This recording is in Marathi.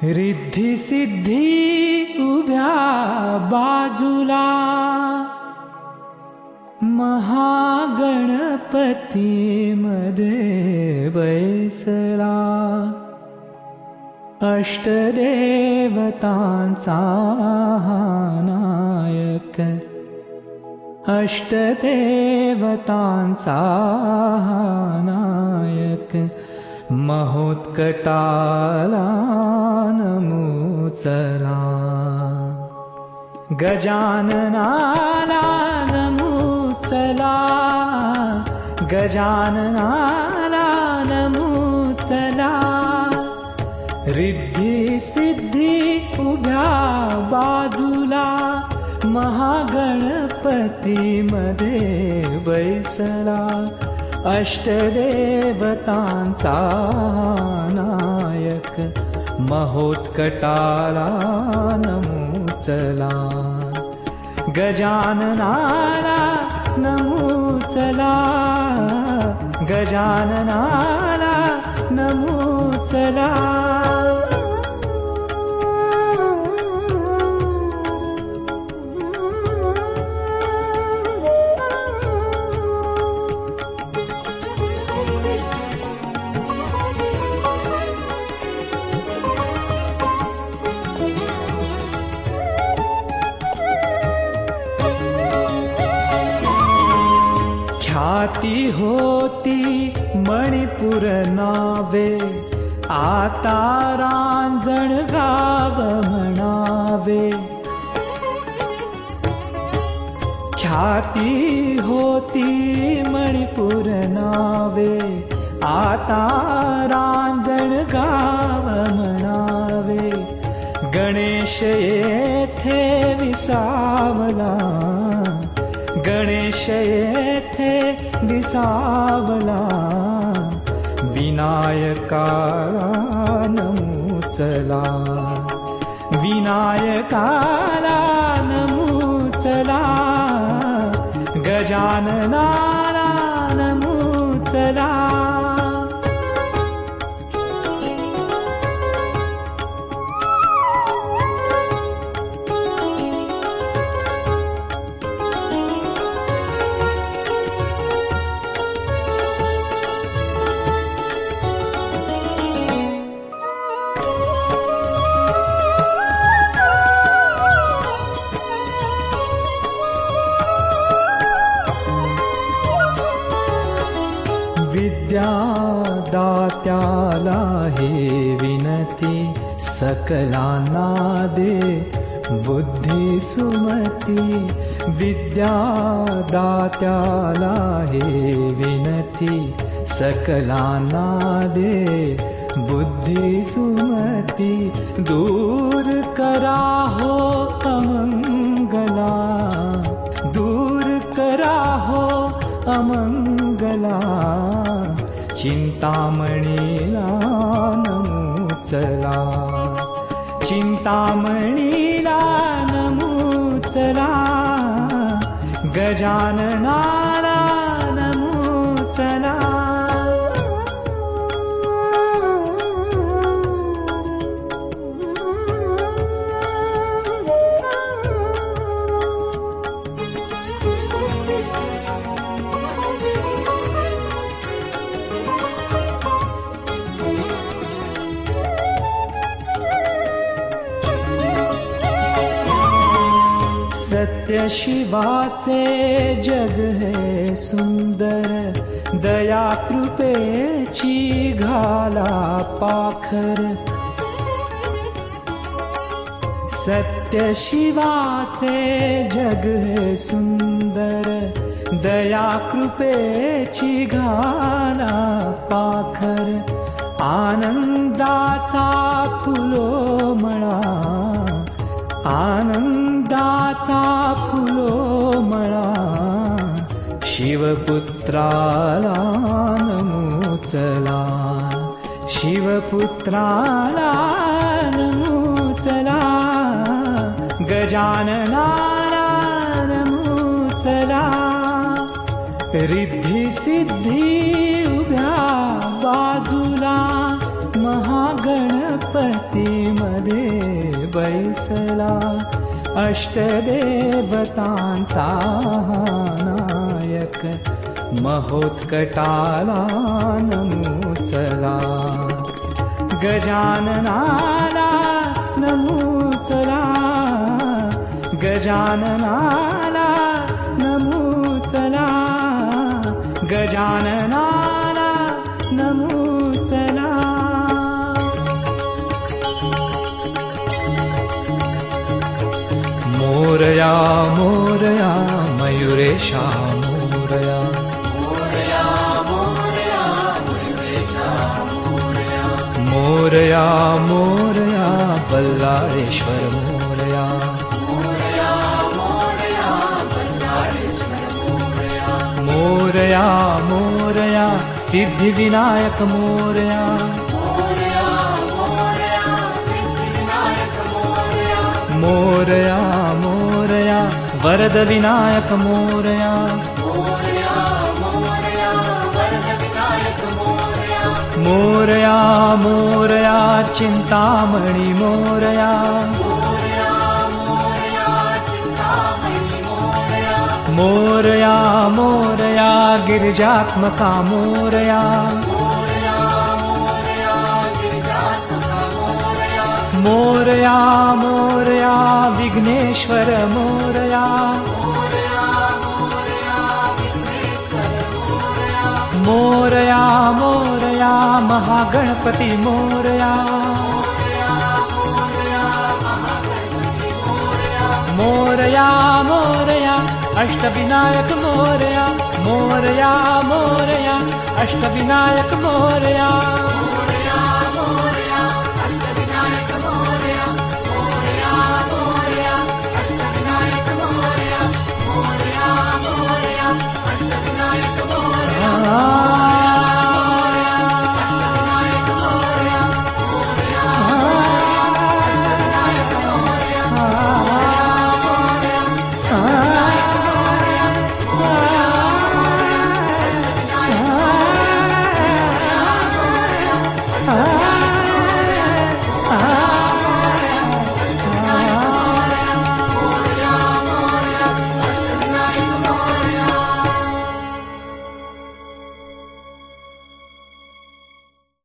रिद्धी सिद्धी उभ्या बाजूला, महागणपती मध्ये बैसला. अष्टदेवतांचा नायक, अष्टदेवतांचा नायक, महोत्कटाला नमोचला. गजाननाला नमोचला, गजाननाला नमोचला. रिद्धी सिद्धी उभ्या बाजूला, महागणपती मध्ये बैसला. अष्टदेवतांचा नायक, महोत्कटाला नमोचला. गजाननाला नमोचला, गजाननाला नमोचला. ख्याती होती मणिपूर नावे, आता रांजणगाव म्हणावे. ख्याती होती मणिपूर नावे, आता रांजणगाव म्हणावे. गणेश येथे विसावला, गणेश येथे विसावला. विनायकाला नमोचला, विनायकाला नमोचला. गजाननाला नमोचला. विद्यादात्याला हे विनती, सकलांना दे बुद्धी सुमती. विद्यादात्याला हे विनती, सकलांना दे बुद्धी सुमती. दूर करा हो अमंगला, दूर करा हो अमंगला. चिंतामणीला नमोचला, चिंतामणीला नमोचला. गजाननाला नमोचला. सत्य शिवाचे जग है सुंदर, दया कृपेची घाला पाखर. सत्य शिवाचे जग है सुंदर, दया कृपेची घाला पाखर. आनंदाचा फुलोमळा, आनंदाचा फुलोमळा. शिवपुत्राला नमोचला, शिवपुत्राला नमोचला. गजाननाला नमोचला. रिद्धी सिद्धी उभ्या बाजूला, महागणपती दिसला अष्टदेवतांचा नायक महोत्कटाला नमूचला गजाननाला नमूचला गजाननाला नमूचला गजाननाला नमूचला मोरया मोरया मयुरेशा मोरया मोरया मोरया मयुरेशा मोरया मोरया मोरया बल्लाळेश्वर मोरया मोरया मोरया बल्लाळेश्वर मोरया मोरया मोरया सिद्धिविनायक मोरया मोरया मोरया वरद विनायक मोरया मोरया मोरया वरद विनायक मोरया मोरया मोरया चिंतामणी मोरया मोरया मोरया चिंतामणी मोरया मोरया मोरया गिरिजात्मका मोरया मोरया मोरया विघ्नेश्वर मोरया मोरया मोरया महागणपती मोरया मोरया मोरया अष्टविनायक मोरया मोरया मोरया अष्टविनायक मोरया